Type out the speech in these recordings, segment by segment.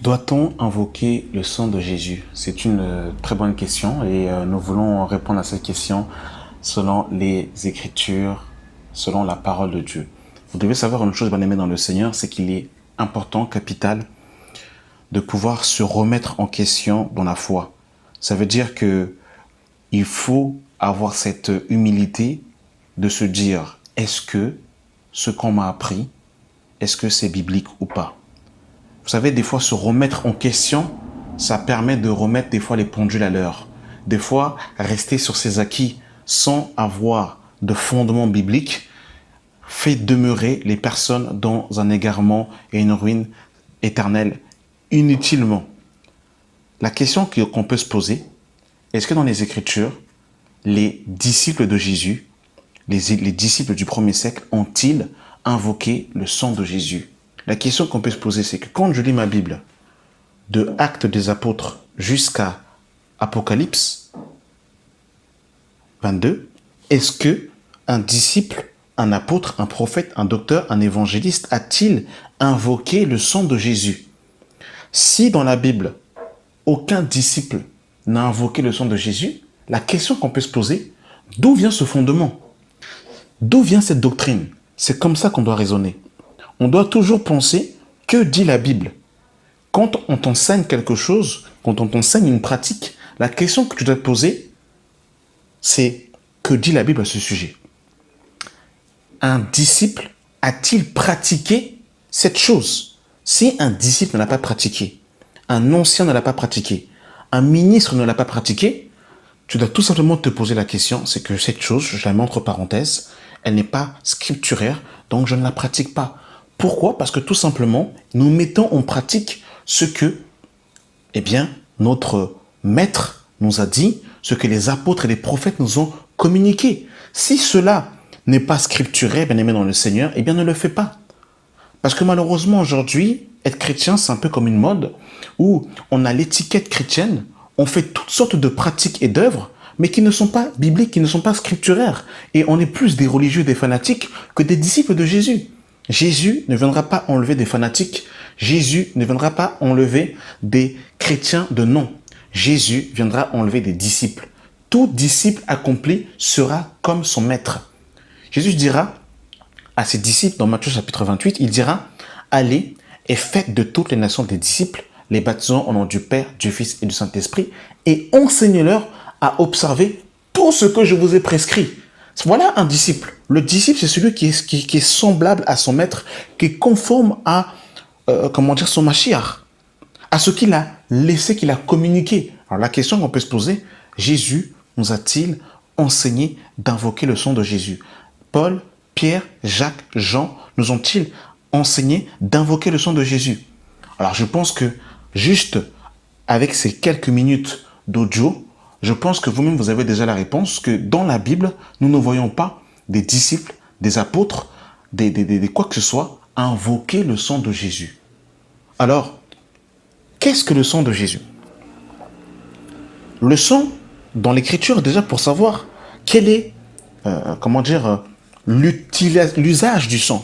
Doit-on invoquer le sang de Jésus? C'est une très bonne question et nous voulons répondre à cette question selon les Écritures, selon la parole de Dieu. Vous devez savoir une chose, bien-aimé dans le Seigneur, c'est qu'il est important, capital, de pouvoir se remettre en question dans la foi. Ça veut dire que il faut avoir cette humilité de se dire, est-ce que ce qu'on m'a appris, est-ce que c'est biblique ou pas? Vous savez, des fois, se remettre en question, ça permet de remettre des fois les pendules à l'heure. Des fois, rester sur ses acquis sans avoir de fondement biblique fait demeurer les personnes dans un égarement et une ruine éternelle inutilement. La question qu'on peut se poser, est-ce que dans les Écritures, les disciples de Jésus, les disciples du premier siècle, ont-ils invoqué le sang de Jésus? La question qu'on peut se poser, c'est que quand je lis ma Bible, de Actes des Apôtres jusqu'à Apocalypse 22, est-ce que un disciple, un apôtre, un prophète, un docteur, un évangéliste a-t-il invoqué le sang de Jésus? Si dans la Bible, aucun disciple n'a invoqué le sang de Jésus, la question qu'on peut se poser, d'où vient ce fondement? D'où vient cette doctrine? C'est comme ça qu'on doit raisonner. On doit toujours penser, que dit la Bible? Quand on t'enseigne quelque chose, quand on t'enseigne une pratique, la question que tu dois te poser, c'est que dit la Bible à ce sujet? Un disciple a-t-il pratiqué cette chose? Si un disciple ne l'a pas pratiqué, un ancien ne l'a pas pratiqué, un ministre ne l'a pas pratiqué, tu dois tout simplement te poser la question, c'est que cette chose, je la mets entre parenthèses, elle n'est pas scripturaire, donc je ne la pratique pas. Pourquoi? Parce que tout simplement, nous mettons en pratique ce que, eh bien, notre maître nous a dit, ce que les apôtres et les prophètes nous ont communiqué. Si cela n'est pas scripturé, bien aimé dans le Seigneur, eh bien, ne le fais pas. Parce que malheureusement, aujourd'hui, être chrétien, c'est un peu comme une mode où on a l'étiquette chrétienne, on fait toutes sortes de pratiques et d'œuvres, mais qui ne sont pas bibliques, qui ne sont pas scripturaires. Et on est plus des religieux, des fanatiques, que des disciples de Jésus. Jésus ne viendra pas enlever des fanatiques. Jésus ne viendra pas enlever des chrétiens de nom. Jésus viendra enlever des disciples. Tout disciple accompli sera comme son maître. Jésus dira à ses disciples dans Matthieu chapitre 28, il dira, allez et faites de toutes les nations des disciples, les baptisant au nom du Père, du Fils et du Saint-Esprit, et enseignez-leur à observer tout ce que je vous ai prescrit. Voilà un disciple. Le disciple, c'est celui qui est semblable à son maître, qui est conforme à, son Mashiach, à ce qu'il a laissé, qu'il a communiqué. Alors la question qu'on peut se poser, Jésus nous a-t-il enseigné d'invoquer le sang de Jésus? Paul, Pierre, Jacques, Jean nous ont-ils enseigné d'invoquer le sang de Jésus? Alors je pense que juste avec ces quelques minutes d'audio, je pense que vous-même vous avez déjà la réponse, que dans la Bible, nous ne voyons pas des disciples, des apôtres, des quoi que ce soit, invoquer le sang de Jésus. Alors, qu'est-ce que le sang de Jésus? Le sang, dans l'écriture, déjà pour savoir quel est, l'usage du sang.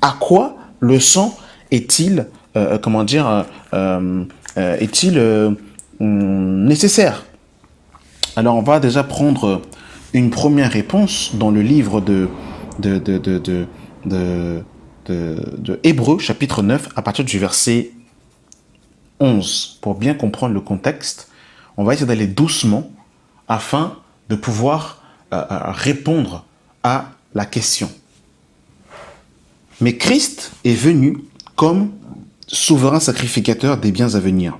À quoi le sang est-il, nécessaire? Alors, on va déjà prendre une première réponse dans le livre de Hébreux, chapitre 9, à partir du verset 11. Pour bien comprendre le contexte, on va essayer d'aller doucement afin de pouvoir répondre à la question. Mais Christ est venu comme souverain sacrificateur des biens à venir.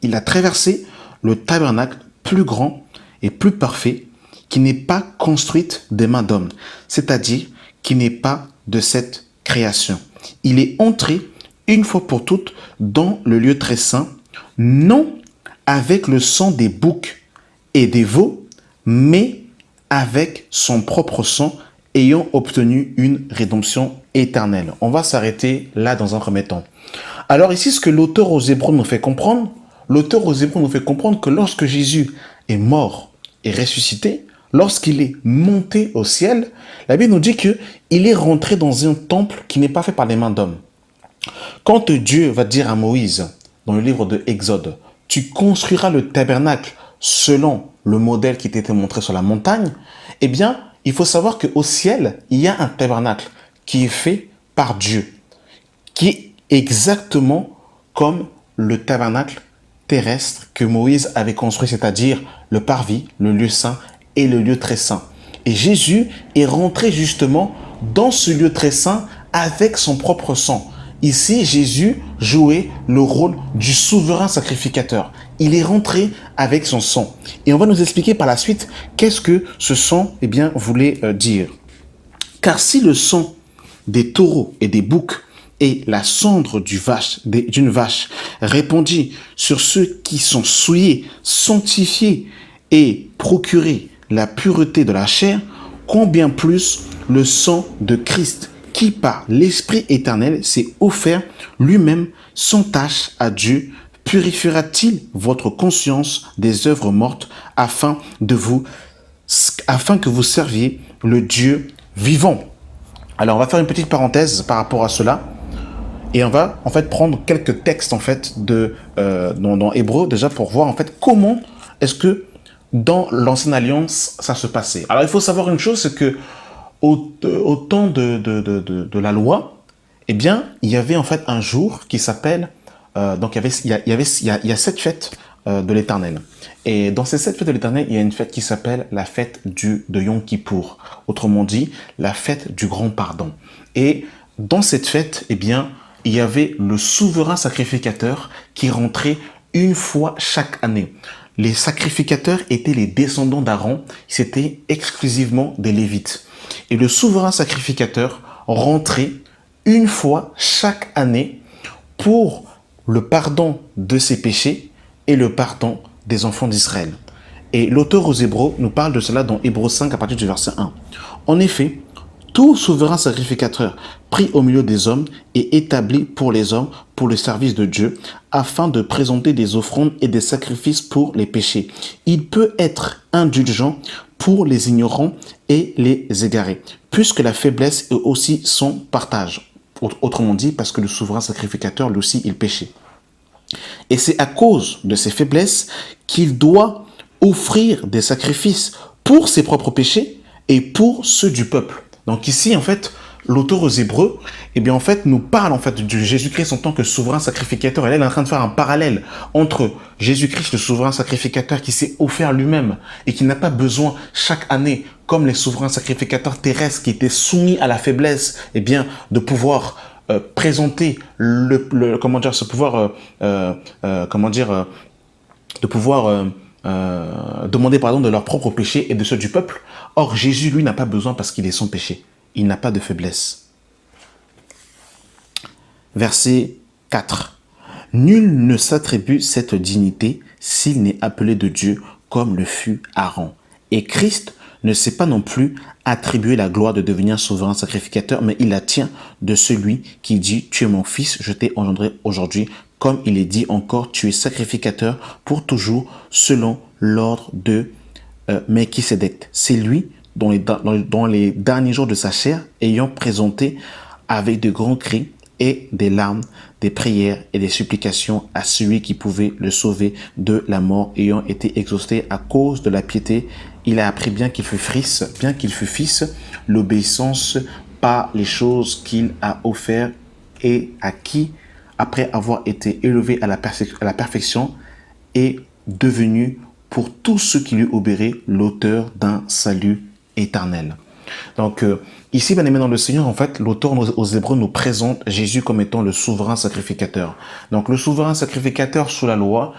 Il a traversé le tabernacle plus grand et plus parfait qui n'est pas construite des mains d'hommes, c'est-à-dire qui n'est pas de cette création. Il est entré une fois pour toutes dans le lieu très saint, non avec le sang des boucs et des veaux, mais avec son propre sang, ayant obtenu une rédemption éternelle. On va s'arrêter là dans un premier temps. Alors ici, ce que l'auteur aux Hébreux nous fait comprendre, que lorsque Jésus est mort et ressuscité, lorsqu'il est monté au ciel, la Bible nous dit qu'il est rentré dans un temple qui n'est pas fait par les mains d'hommes. Quand Dieu va dire à Moïse dans le livre de Exode, tu construiras le tabernacle selon le modèle qui t'était montré sur la montagne, eh bien, il faut savoir qu'au ciel, il y a un tabernacle qui est fait par Dieu, qui est exactement comme le tabernacle terrestre que Moïse avait construit, c'est-à-dire le parvis, le lieu saint et le lieu très saint. Et Jésus est rentré justement dans ce lieu très saint avec son propre sang. Ici, Jésus jouait le rôle du souverain sacrificateur. Il est rentré avec son sang. Et on va nous expliquer par la suite qu'est-ce que ce sang voulait dire. Car si le sang des taureaux et des boucs et la cendre d'une vache répandit sur ceux qui sont souillés, sanctifiés et procurés la pureté de la chair, combien plus le sang de Christ, qui par l'Esprit éternel s'est offert lui-même sans tache à Dieu, purifiera-t-il votre conscience des œuvres mortes afin que vous serviez le Dieu vivant. Alors on va faire une petite parenthèse par rapport à cela et on va en fait prendre quelques textes en fait dans Hébreu déjà pour voir en fait comment est-ce que dans l'ancienne alliance ça se passait. Alors il faut savoir une chose, c'est que au temps de la loi, eh bien il y avait en fait un jour qui s'appelle donc il y a 7 fêtes de l'Éternel. Et dans ces 7 fêtes de l'Éternel, il y a une fête qui s'appelle la fête de Yom Kippour. Autrement dit, la fête du grand pardon. Et dans cette fête, eh bien, il y avait le souverain sacrificateur qui rentrait une fois chaque année. Les sacrificateurs étaient les descendants d'Aaron, c'était exclusivement des Lévites. Et le souverain sacrificateur rentrait une fois chaque année pour le pardon de ses péchés et le pardon des enfants d'Israël. Et l'auteur aux Hébreux nous parle de cela dans Hébreux 5 à partir du verset 1. En effet, tout souverain sacrificateur pris au milieu des hommes est établi pour les hommes pour le service de Dieu afin de présenter des offrandes et des sacrifices pour les péchés. Il peut être indulgent pour les ignorants et les égarés, puisque la faiblesse est aussi son partage. Autrement dit, parce que le souverain sacrificateur, lui aussi, il péchait. Et c'est à cause de ses faiblesses qu'il doit offrir des sacrifices pour ses propres péchés et pour ceux du peuple. Donc ici, en fait, l'auteur aux Hébreux, eh bien, en fait, nous parle en fait de Jésus-Christ en tant que souverain sacrificateur. Et là, il est en train de faire un parallèle entre Jésus-Christ, le souverain sacrificateur qui s'est offert lui-même et qui n'a pas besoin chaque année, comme les souverains sacrificateurs terrestres qui étaient soumis à la faiblesse, eh bien, de pouvoir présenter de pouvoir demander pardon de leurs propres péchés et de ceux du peuple. Or, Jésus, lui, n'a pas besoin parce qu'il est sans péché. Il n'a pas de faiblesse. Verset 4. Nul ne s'attribue cette dignité s'il n'est appelé de Dieu comme le fut Aaron. Et Christ ne s'est pas non plus attribué la gloire de devenir souverain sacrificateur, mais il la tient de celui qui dit « Tu es mon fils, je t'ai engendré aujourd'hui », comme il est dit encore « Tu es sacrificateur pour toujours selon l'ordre de Melchisédek ». C'est lui, dans les derniers jours de sa chair, ayant présenté avec de grands cris et des larmes, des prières et des supplications à celui qui pouvait le sauver de la mort, ayant été exaucé à cause de la piété. Il a appris bien qu'il fut fils, l'obéissance par les choses qu'il a offert et à qui, après avoir été élevé à la perfection, est devenu pour tous ceux qui lui obéiraient l'auteur d'un salut éternel. Donc ici, bien aimé dans le Seigneur, en fait, l'auteur aux Hébreux nous présente Jésus comme étant le souverain sacrificateur. Donc le souverain sacrificateur sous la loi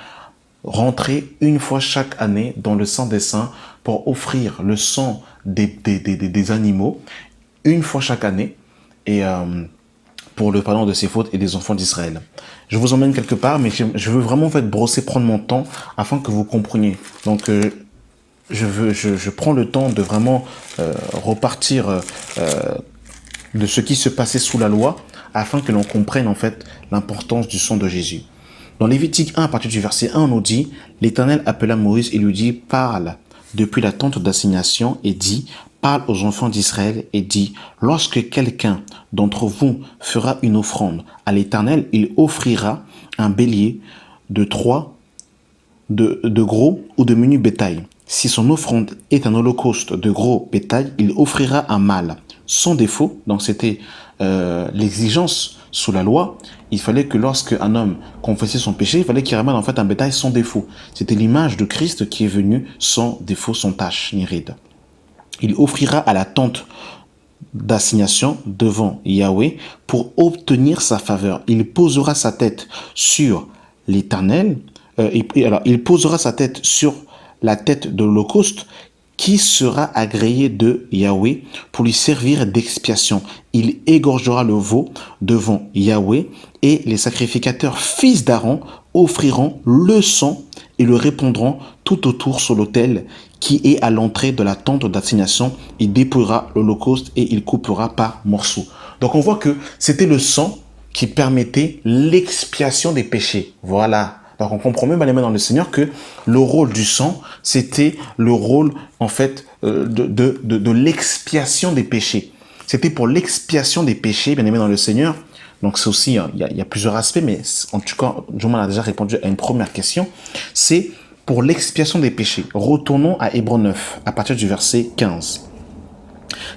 rentrait une fois chaque année dans le Saint des Saints pour offrir le sang des animaux une fois chaque année et pour le pardon de ses fautes et des enfants d'Israël. Je vous emmène quelque part, mais je veux vraiment en fait prendre mon temps afin que vous compreniez. Donc je prends le temps de vraiment repartir de ce qui se passait sous la loi afin que l'on comprenne en fait l'importance du sang de Jésus. Dans Lévitique 1, à partir du verset 1, on nous dit « L'Éternel appela Moïse et lui dit « Parle depuis la tente d'assignation et dit « Parle aux enfants d'Israël et dit « Lorsque quelqu'un d'entre vous fera une offrande à l'Éternel, il offrira un bélier, de 3, de gros ou de menu bétail. Si son offrande est un holocauste de gros bétail, il offrira un mâle sans défaut. Donc c'était l'exigence sous la loi. Il fallait que lorsque un homme confessait son péché, il fallait qu'il ramène en fait un bétail sans défaut. C'était l'image de Christ qui est venu sans défaut, sans tache ni ride. Il offrira à la tente d'assignation devant Yahweh pour obtenir sa faveur. Il posera sa tête sur l'Éternel. Alors, il posera sa tête sur la tête de l'holocauste qui sera agréé de Yahweh pour lui servir d'expiation. Il égorgera le veau devant Yahweh et les sacrificateurs fils d'Aaron offriront le sang et le répandront tout autour sur l'autel qui est à l'entrée de la tente d'assignation. Il dépouillera l'holocauste et il coupera par morceaux. Donc on voit que c'était le sang qui permettait l'expiation des péchés. Voilà. Donc on comprend même dans le Seigneur que le rôle du sang, c'était le rôle en fait de l'expiation des péchés. C'était pour l'expiation des péchés, bien aimé dans le Seigneur. Donc c'est aussi, il y a plusieurs aspects, mais en tout cas, Jean a déjà répondu à une première question. C'est pour l'expiation des péchés. Retournons à Hébreux 9, à partir du verset 15.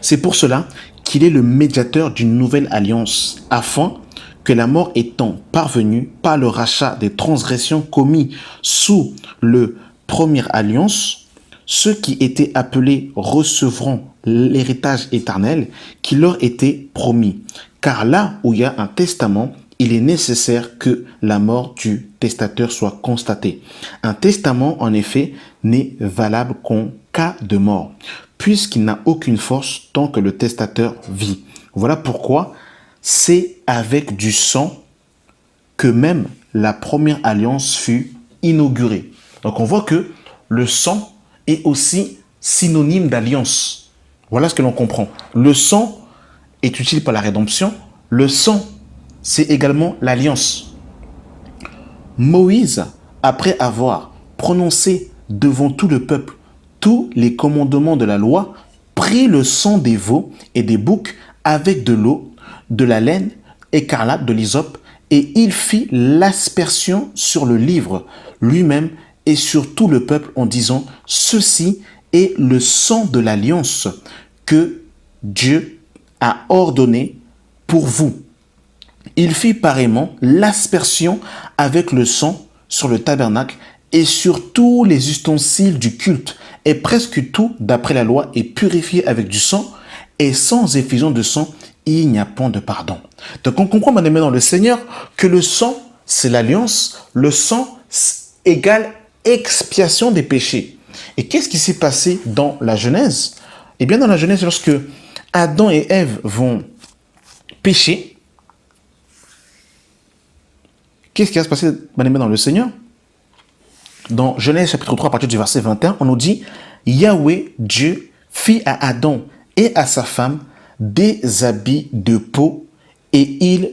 C'est pour cela qu'il est le médiateur d'une nouvelle alliance, afin que la mort étant parvenue par le rachat des transgressions commises sous le première alliance, ceux qui étaient appelés recevront l'héritage éternel qui leur était promis. Car là où il y a un testament, il est nécessaire que la mort du testateur soit constatée. Un testament, en effet, n'est valable qu'en cas de mort, puisqu'il n'a aucune force tant que le testateur vit. Voilà pourquoi c'est avec du sang que même la première alliance fut inaugurée. Donc on voit que le sang est aussi synonyme d'alliance. Voilà ce que l'on comprend. Le sang est utile pour la rédemption. Le sang, c'est également l'alliance. Moïse, après avoir prononcé devant tout le peuple tous les commandements de la loi, prit le sang des veaux et des boucs avec de l'eau, de la laine écarlate, de l'hysope, et il fit l'aspersion sur le livre lui-même et sur tout le peuple en disant: ceci est le sang de l'alliance que Dieu a ordonné pour vous. Il fit pareillement l'aspersion avec le sang sur le tabernacle et sur tous les ustensiles du culte, et presque tout, d'après la loi, est purifié avec du sang, et sans effusion de sang, il n'y a point de pardon. Donc on comprend, bien-aimé dans le Seigneur, que le sang, c'est l'alliance. Le sang égale expiation des péchés. Et qu'est-ce qui s'est passé dans la Genèse? Eh bien, dans la Genèse, lorsque Adam et Ève vont pécher, qu'est-ce qui va se passer, bien-aimé dans le Seigneur? Dans Genèse chapitre 3, à partir du verset 21, on nous dit: Yahweh, Dieu, fit à Adam et à sa femme des habits de peau et ils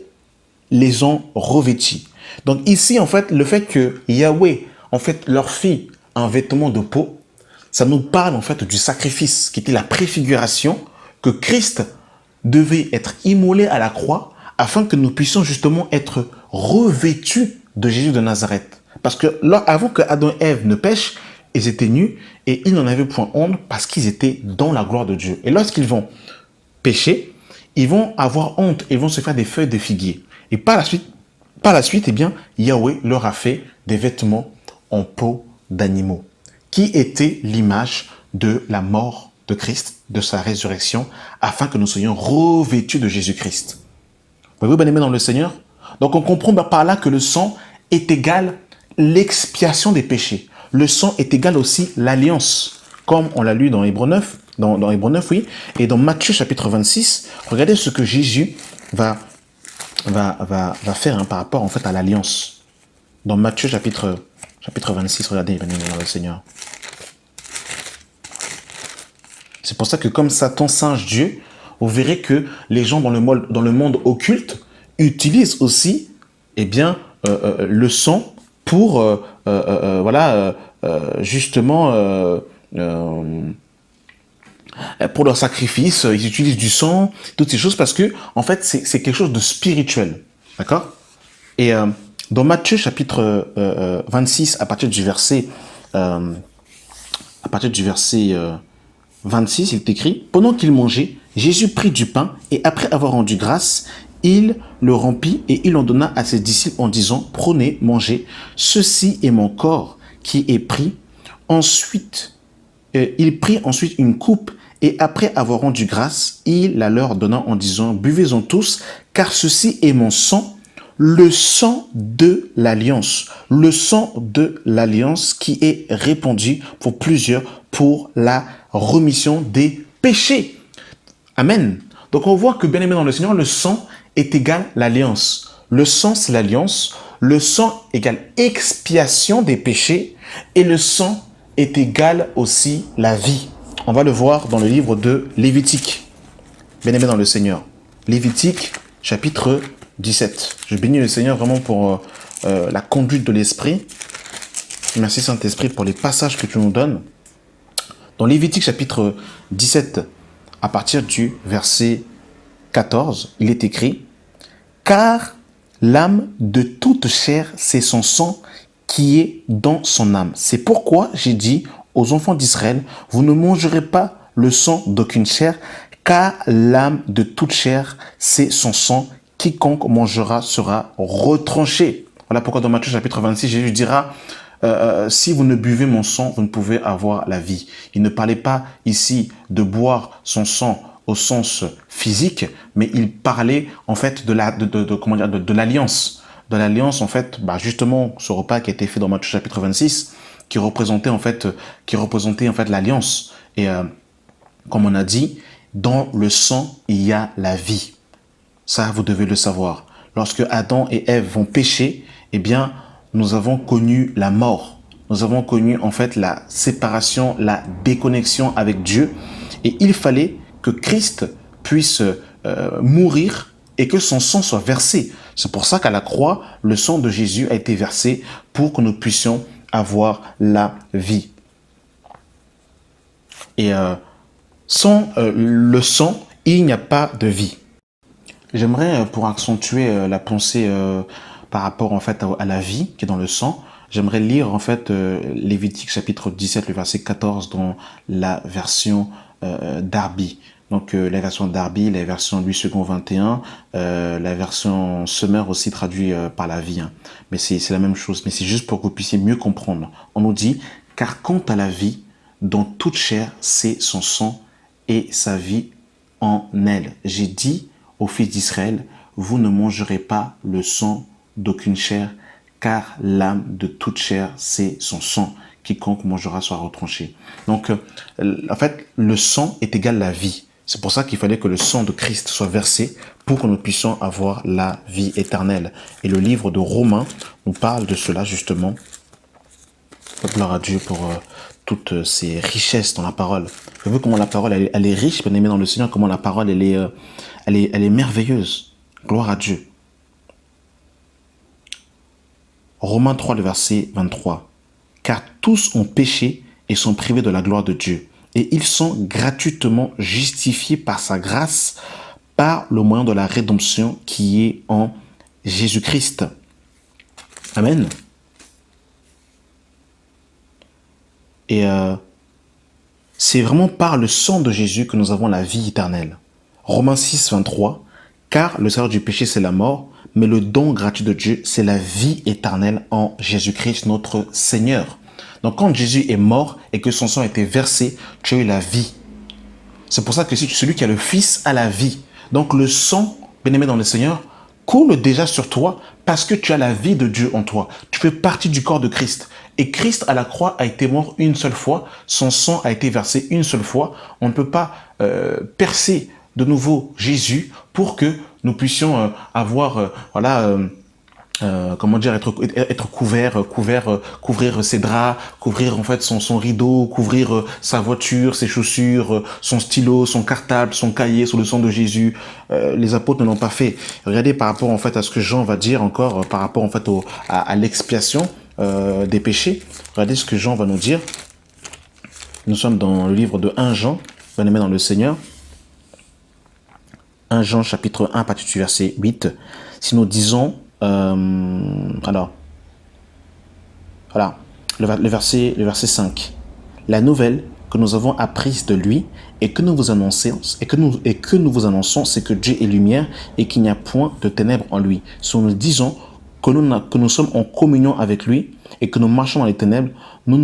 les ont revêtis. Donc ici, en fait, le fait que Yahweh, en fait, leur fit un vêtement de peau, ça nous parle en fait du sacrifice qui était la préfiguration que Christ devait être immolé à la croix afin que nous puissions justement être revêtus de Jésus de Nazareth. Parce que avant que Adam et Ève ne pêchent, ils étaient nus et ils n'en avaient point honte parce qu'ils étaient dans la gloire de Dieu. Et lorsqu'ils vont pécher, ils vont avoir honte, ils vont se faire des feuilles de figuier. Et par la suite, eh bien, Yahweh leur a fait des vêtements en peau d'animaux, qui étaient l'image de la mort de Christ, de sa résurrection, afin que nous soyons revêtus de Jésus-Christ. Voyez-vous, bien-aimés dans le Seigneur? Donc on comprend par là que le sang est égal l'expiation des péchés. Le sang est égal aussi l'alliance, comme on l'a lu dans Hébreux 9, dans Hébreux 9, oui, et dans Matthieu chapitre 26, regardez ce que Jésus va faire par rapport en fait à l'alliance. Dans Matthieu chapitre 26, regardez, bien-aimés dans le Seigneur. C'est pour ça que comme Satan singe Dieu, vous verrez que les gens dans le monde occulte utilisent aussi, eh bien, le sang pour, justement, pour leur sacrifice. Ils utilisent du sang, toutes ces choses, parce que, en fait, c'est quelque chose de spirituel. D'accord? Et Dans Matthieu chapitre 26, à partir du verset, euh, à partir du verset 26, il est écrit: pendant qu'il mangeait, Jésus prit du pain et après avoir rendu grâce, il le rompit et il en donna à ses disciples en disant: prenez, mangez, ceci est mon corps qui est pris. Ensuite, il prit ensuite une coupe et après avoir rendu grâce, il la leur donna en disant: buvez-en tous, car ceci est mon sang, le sang de l'alliance, le sang de l'alliance qui est répandu pour plusieurs pour la remission des péchés. Amen. Donc on voit que, bien aimé dans le Seigneur, le sang est égal l'alliance. Le sang, c'est l'alliance. Le sang égale expiation des péchés. Et le sang est égal aussi la vie. On va le voir dans le livre de Lévitique. Bien aimé dans le Seigneur. Lévitique, chapitre 17. Je bénis le Seigneur vraiment pour la conduite de l'Esprit. Merci Saint-Esprit pour les passages que tu nous donnes. Dans Lévitique, chapitre 17, à partir du verset 14, il est écrit: car l'âme de toute chair, c'est son sang qui est dans son âme. C'est pourquoi j'ai dit aux enfants d'Israël: vous ne mangerez pas le sang d'aucune chair, car l'âme de toute chair, c'est son sang. Quiconque mangera sera retranché. Voilà pourquoi dans Matthieu chapitre 26, Jésus dira: si vous ne buvez mon sang, vous ne pouvez avoir la vie. Il ne parlait pas ici de boire son sang au sens physique, mais il parlait en fait de l'alliance. De l'alliance, en fait, justement, ce repas qui a été fait dans Matthieu chapitre 26, qui représentait en fait l'alliance. Et comme on a dit, dans le sang, il y a la vie. Ça, vous devez le savoir. Lorsque Adam et Ève vont pécher, eh bien, nous avons connu la mort. Nous avons connu en fait la séparation, la déconnexion avec Dieu. Et il fallait que Christ puisse mourir et que son sang soit versé. C'est pour ça qu'à la croix, le sang de Jésus a été versé pour que nous puissions avoir la vie. Et sans le sang, il n'y a pas de vie. J'aimerais, pour accentuer la pensée par rapport en fait à la vie qui est dans le sang, j'aimerais lire en fait Lévitique chapitre 17, le verset 14 dans la version Darby. Donc la version Darby, la version Louis II 21, la version Sommer aussi traduit par la vie. Hein. Mais c'est la même chose, mais c'est juste pour que vous puissiez mieux comprendre. On nous dit: car quant à la vie, dans toute chair, c'est son sang et sa vie en elle. J'ai dit aux fils d'Israël: vous ne mangerez pas le sang d'aucune chair, car l'âme de toute chair, c'est son sang. Quiconque mangera sera retranché. Donc, en fait, le sang est égal à la vie. C'est pour ça qu'il fallait que le sang de Christ soit versé pour que nous puissions avoir la vie éternelle. Et le livre de Romains nous parle de cela justement. Gloire à Dieu pour toutes ces richesses dans la parole. Vous voyez comment la parole elle est riche, bien aimé dans le Seigneur, comment la parole elle est merveilleuse. Gloire à Dieu. Romains 3, le verset 23. Car tous ont péché et sont privés de la gloire de Dieu. Et ils sont gratuitement justifiés par sa grâce, par le moyen de la rédemption qui est en Jésus-Christ. Amen. Et c'est vraiment par le sang de Jésus que nous avons la vie éternelle. Romains 6, 23. Car le salaire du péché, c'est la mort, mais le don gratuit de Dieu, c'est la vie éternelle en Jésus-Christ, notre Seigneur. Donc quand Jésus est mort et que son sang a été versé, tu as eu la vie. C'est pour ça que celui qui a le Fils a la vie. Donc le sang, bien-aimé dans le Seigneur, coule déjà sur toi parce que tu as la vie de Dieu en toi. Tu fais partie du corps de Christ. Et Christ à la croix a été mort une seule fois. Son sang a été versé une seule fois. On ne peut pas percer de nouveau Jésus pour que nous puissions avoir comment dire, être couvrir ses draps, couvrir en fait son rideau, couvrir sa voiture, ses chaussures, son stylo, son cartable, son cahier sous le sang de Jésus. Les apôtres ne l'ont pas fait. Regardez par rapport en fait à ce que Jean va dire encore par rapport en fait à l'expiation des péchés. Regardez ce que Jean va nous dire. Nous sommes dans le livre de 1 Jean, bien-aimé dans le Seigneur. 1 Jean chapitre 1, à partir du verset 8. Si nous disons Alors, voilà, le verset 5. La nouvelle que nous avons apprise de lui et que nous vous annonçons, c'est que Dieu est lumière et qu'il n'y a point de ténèbres en lui. Si nous disons que nous sommes en communion avec lui et que nous marchons dans les ténèbres, nous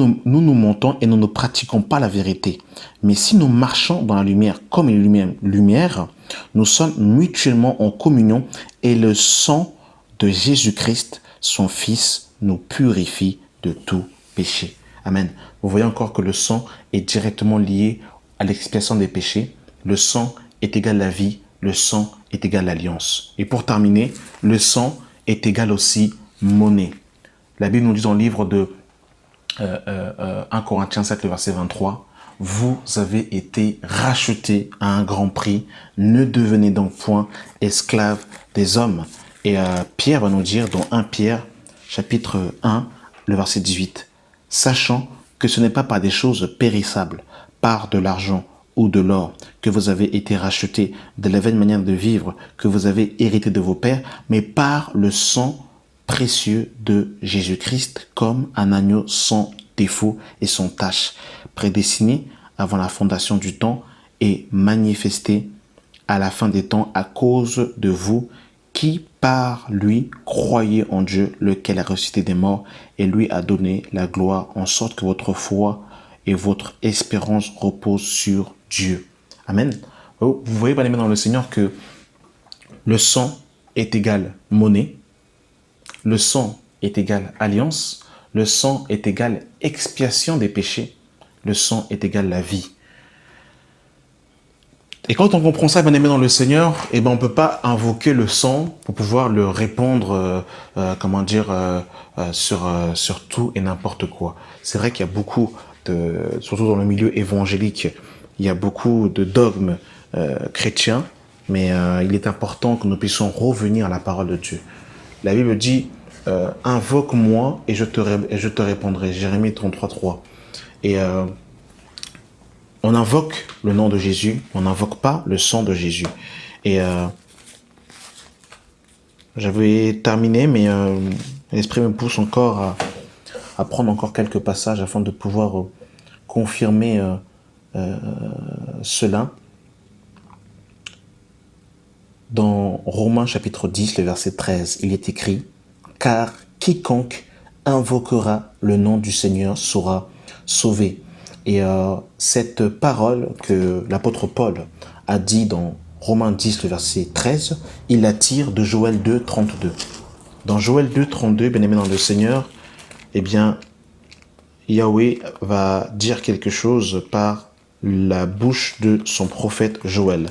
mentons et nous ne pratiquons pas la vérité. Mais si nous marchons dans la lumière comme il est lumière, nous sommes mutuellement en communion et le sang de Jésus-Christ, son Fils, nous purifie de tout péché. Amen. Vous voyez encore que le sang est directement lié à l'expiation des péchés. Le sang est égal à la vie. Le sang est égal à l'alliance. Et pour terminer, le sang est égal aussi monnaie. La Bible nous dit dans le livre de 1 Corinthiens 7, le verset 23, « Vous avez été rachetés à un grand prix. Ne devenez donc point esclaves des hommes. » Et Pierre va nous dire dans 1 Pierre, chapitre 1, le verset 18, « Sachant que ce n'est pas par des choses périssables, par de l'argent ou de l'or, que vous avez été rachetés de la vaine manière de vivre que vous avez hérité de vos pères, mais par le sang précieux de Jésus-Christ, comme un agneau sans défaut et sans tache, prédestiné avant la fondation du temps et manifesté à la fin des temps à cause de vous, qui par lui croyez en Dieu, lequel a ressuscité des morts et lui a donné la gloire, en sorte que votre foi et votre espérance reposent sur Dieu. Amen. Vous voyez, bien aimés dans le Seigneur, que le sang est égal monnaie, le sang est égal alliance, le sang est égal expiation des péchés, le sang est égal la vie. Et quand on comprend ça, bien aimé dans le Seigneur, eh ben on peut pas invoquer le sang pour pouvoir le répandre, sur tout et n'importe quoi. C'est vrai qu'il y a beaucoup surtout dans le milieu évangélique, il y a beaucoup de dogmes chrétiens, mais il est important que nous puissions revenir à la parole de Dieu. La Bible dit, invoque-moi et je te répondrai. Jérémie 33:3. Et on invoque le nom de Jésus, on n'invoque pas le sang de Jésus. Et j'avais terminé, mais l'Esprit me pousse encore à prendre encore quelques passages afin de pouvoir confirmer cela. Dans Romains chapitre 10, le verset 13, il est écrit « Car quiconque invoquera le nom du Seigneur sera sauvé ». Et cette parole que l'apôtre Paul a dit dans Romains 10, le verset 13, il la tire de Joël 2, 32. Dans Joël 2, 32, bien aimé dans le Seigneur, eh bien, Yahweh va dire quelque chose par la bouche de son prophète Joël.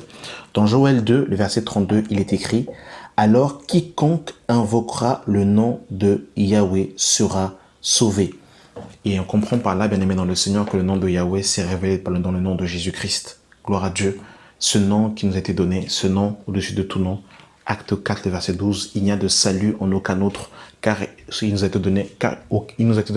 Dans Joël 2, le verset 32, il est écrit « Alors quiconque invoquera le nom de Yahweh sera sauvé ». Et on comprend par là, bien aimé dans le Seigneur, que le nom de Yahweh s'est révélé dans le nom de Jésus-Christ. Gloire à Dieu. Ce nom qui nous a été donné, ce nom au-dessus de tout nom. Acte 4, le verset 12. Il n'y a de salut en aucun autre, car il nous a été donné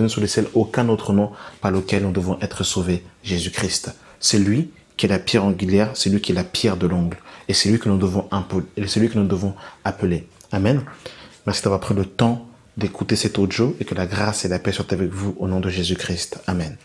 sur les ciels aucun autre nom par lequel nous devons être sauvés. Jésus-Christ. C'est lui qui est la pierre angulaire, c'est lui qui est la pierre de l'angle. Et c'est lui que nous devons appeler. Amen. Merci d'avoir pris le temps d'écouter cet audio et que la grâce et la paix soient avec vous au nom de Jésus-Christ. Amen.